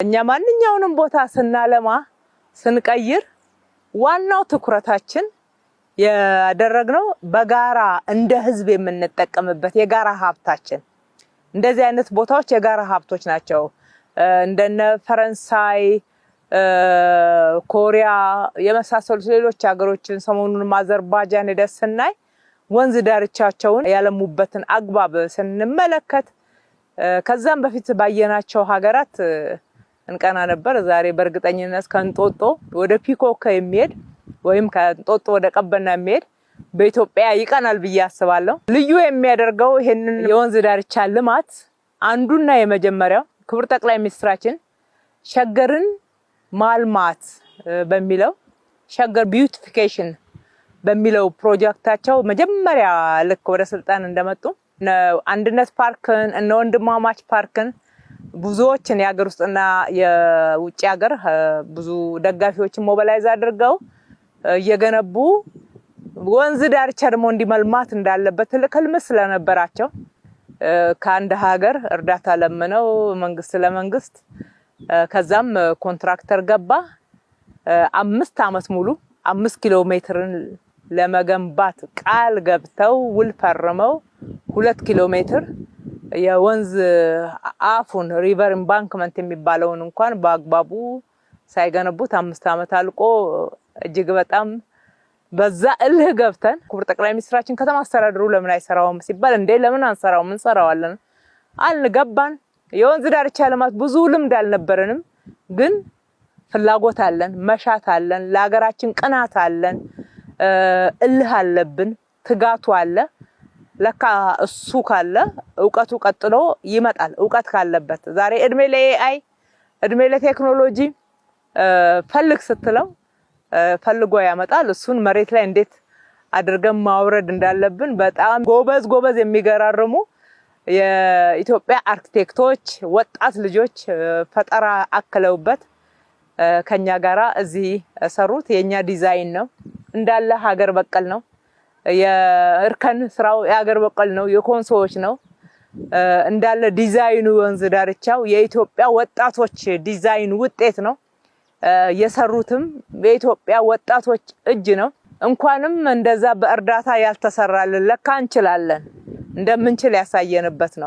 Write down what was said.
እኛ ማንኛውንም ቦታ ስናለማ ስንቀይር ዋናው ትኩረታችን ያደረግነው በጋራ እንደ ህዝብ የምንጠቀምበት የጋራ ሀብታችን እንደዚህ አይነት ቦታዎች የጋራ ሀብቶች ናቸው። እንደነ ፈረንሳይ ኮሪያ የመሳሰሉ ሌሎች ሀገሮችን ሰሞኑን አዘርባይጃን ደስናይ ወንዝ ዳርቻቸውን ያለሙበትን አግባብ ስንመለከት ከዛም በፊት ባየናቸው ሀገራት እንቀና ነበር። ዛሬ በእርግጠኝነት ከእንጦጦ ወደ ፒኮክ የሚሄድ ወይም ከእንጦጦ ወደ ቀበና የሚሄድ በኢትዮጵያ ይቀናል ብዬ አስባለሁ። ልዩ የሚያደርገው ይሄንን የወንዝ ዳርቻ ልማት አንዱና የመጀመሪያው ክቡር ጠቅላይ ሚኒስትራችን ሸገርን ማልማት በሚለው ሸገር ቢዩቲፊኬሽን በሚለው ፕሮጀክታቸው መጀመሪያ ልክ ወደ ስልጣን እንደመጡ አንድነት ፓርክን እና ወንድማማች ፓርክን ብዙዎችን የሀገር ውስጥና የውጭ ሀገር ብዙ ደጋፊዎችን ሞቢላይዝ አድርገው እየገነቡ ወንዝ ዳርቻ ደግሞ እንዲመልማት እንዳለበት ትልቅ ህልም ስለነበራቸው ከአንድ ሀገር እርዳታ ለምነው መንግስት ለመንግስት ከዛም ኮንትራክተር ገባ 5 አመት ሙሉ 5 ኪሎ ሜትርን ለመገንባት ቃል ገብተው ውል ፈርመው 2 ኪሎ ሜትር የወንዝ አፉን ሪቨር ኢምባንክመንት የሚባለውን እንኳን በአግባቡ ሳይገነቡት 5 አመት አልቆ እጅግ በጣም በዛ እልህ ገብተን ክቡር ጠቅላይ ሚኒስትራችን ከተማ አስተዳደሩ ለምን አይሰራውም ሲባል እንዴ ለምን አንሰራውም እንሰራዋለን አልገባን። የወንዝ ዳርቻ ልማት ብዙ ልምድ አልነበረንም፣ ግን ፍላጎት አለን፣ መሻት አለን፣ ለሀገራችን ቅናት አለን፣ እልህ አለብን፣ ትጋቱ አለ። ለካ እሱ ካለ ዕውቀቱ ቀጥሎ ይመጣል። ዕውቀት ካለበት ዛሬ እድሜ ለኤአይ እድሜ ለቴክኖሎጂ ፈልግ ስትለው ፈልጎ ያመጣል። እሱን መሬት ላይ እንዴት አድርገን ማውረድ እንዳለብን በጣም ጎበዝ የሚገራርሙ የኢትዮጵያ አርኪቴክቶች ወጣት ልጆች ፈጠራ አከለውበት ከኛ ጋራ እዚህ ሰሩት። የኛ ዲዛይን ነው እንዳለ ሀገር በቀል ነው። የእርከን ስራው የሀገር በቀል ነው፣ የኮንሶዎች ነው። እንዳለ ዲዛይኑ ወንዝ ዳርቻው የኢትዮጵያ ወጣቶች ዲዛይን ውጤት ነው። የሰሩትም የኢትዮጵያ ወጣቶች እጅ ነው። እንኳንም እንደዛ በእርዳታ ያልተሰራልን ለካ እንችላለን እንደምንችል ያሳየንበት ነው።